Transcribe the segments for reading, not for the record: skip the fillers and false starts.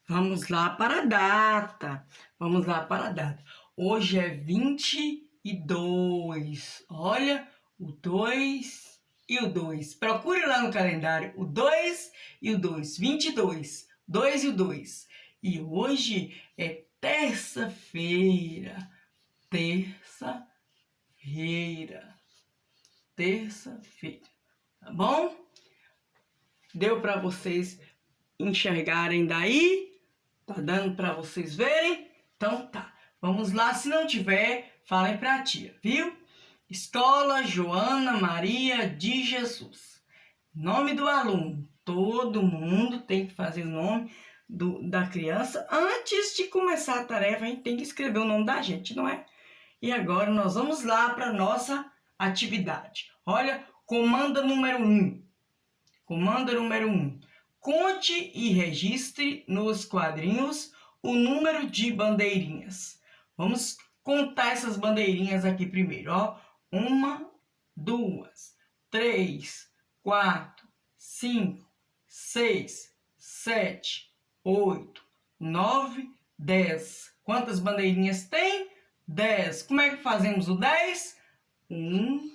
Vamos lá para a data. Vamos lá para a data. Hoje é 22. Olha, o 2 e o 2. Procure lá no calendário o 2 e o 2. 22. 2 e o 2. E hoje é terça-feira. Terça-feira. Terça-feira. Tá bom? Deu para vocês enxergarem daí? Tá dando para vocês verem? Então tá. Vamos lá. Se não tiver, falem para a tia, viu? Escola Joana Maria de Jesus. Nome do aluno. Todo mundo tem que fazer o nome da criança. Antes de começar a tarefa, a gente tem que escrever o nome da gente, não é? E agora nós vamos lá para nossa atividade. Olha, comanda número 1. Comanda número 1. Conte e registre nos quadrinhos o número de bandeirinhas. Vamos contar essas bandeirinhas aqui primeiro, ó. 1, 2, 3, 4, 5, 6, 7, 8, 9, 10. Quantas bandeirinhas tem? 10. Como é que fazemos o 10? 1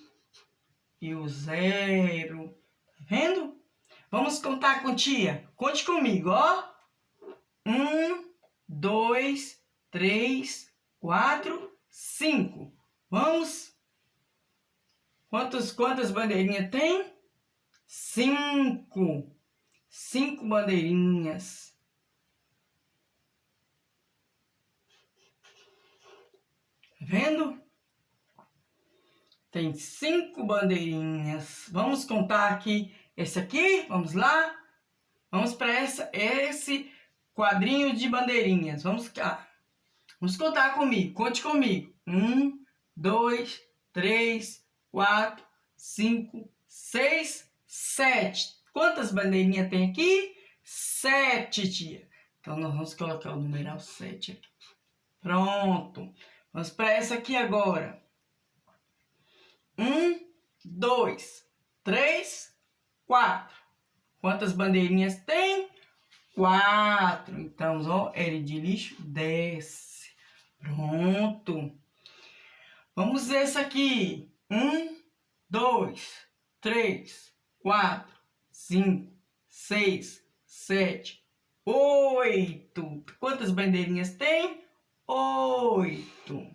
e o 0. Tá vendo? Vamos contar com tia? Conte comigo, ó. 1, 2, 3, 4, 5. Vamos? Quantas bandeirinhas tem? 5. 5 bandeirinhas. Tá vendo? Tem 5 bandeirinhas. Vamos contar aqui. Esse aqui, vamos lá. Vamos para esse quadrinho de bandeirinhas. Vamos contar comigo. Conte comigo. 1, 2, 3, 4, 5, 6, 7. Quantas bandeirinhas tem aqui? 7, tia. Então, nós vamos colocar o numeral 7 aqui. Pronto. Vamos para essa aqui agora. 1, 2, 3, 4. Quantas bandeirinhas tem? 4. Então, ó, L de lixo, desce. Pronto. Vamos ver essa aqui. 1, 2, 3, 4, 5, 6, 7, 8. Quantas bandeirinhas tem? 8.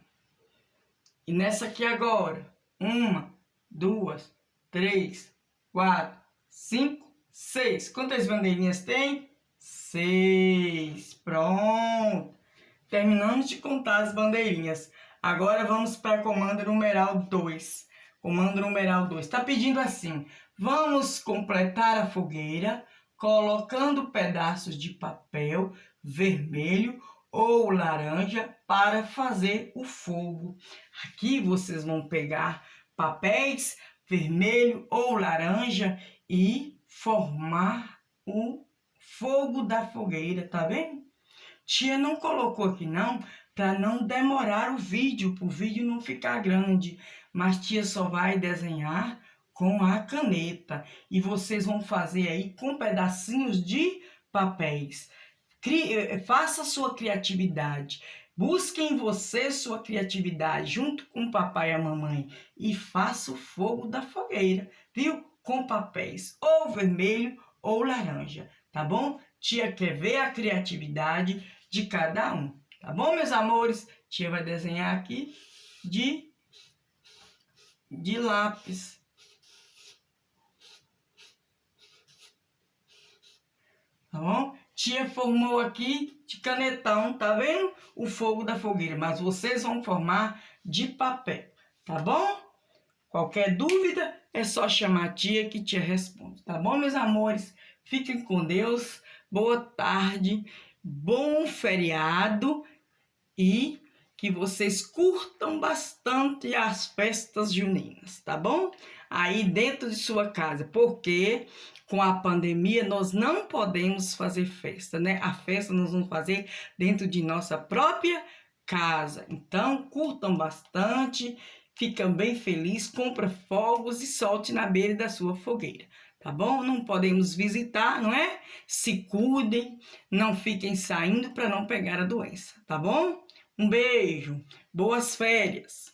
E nessa aqui agora? 1, 2, 3, 4, 5, 6. Quantas bandeirinhas tem? 6. Pronto. Terminamos de contar as bandeirinhas. Agora vamos para a comanda numeral 2. Comando numeral 2. Está pedindo assim. Vamos completar a fogueira colocando pedaços de papel vermelho ou laranja para fazer o fogo. Aqui vocês vão pegar papéis vermelho ou laranja e formar o fogo da fogueira, tá vendo? Tia não colocou aqui não, para não demorar o vídeo, para o vídeo não ficar grande, mas tia só vai desenhar com a caneta e vocês vão fazer aí com pedacinhos de papéis. Faça sua criatividade. Busque em você sua criatividade junto com o papai e a mamãe e faça o fogo da fogueira, viu? Com papéis ou vermelho ou laranja, tá bom? Tia quer ver a criatividade de cada um, tá bom, meus amores? Tia vai desenhar aqui de lápis. Tá bom? Tia formou aqui de canetão, tá vendo? O fogo da fogueira, mas vocês vão formar de papel, tá bom? Qualquer dúvida é só chamar a tia que tia responde, tá bom, meus amores? Fiquem com Deus, boa tarde, bom feriado e que vocês curtam bastante as festas juninas, tá bom? Aí dentro de sua casa, porque com a pandemia nós não podemos fazer festa, né? A festa nós vamos fazer dentro de nossa própria casa. Então, curtam bastante, fiquem bem felizes, compra fogos e solte na beira da sua fogueira. tá bom? Não podemos visitar, não é? Se cuidem, não fiquem saindo para não pegar a doença, tá bom? Um beijo, boas férias!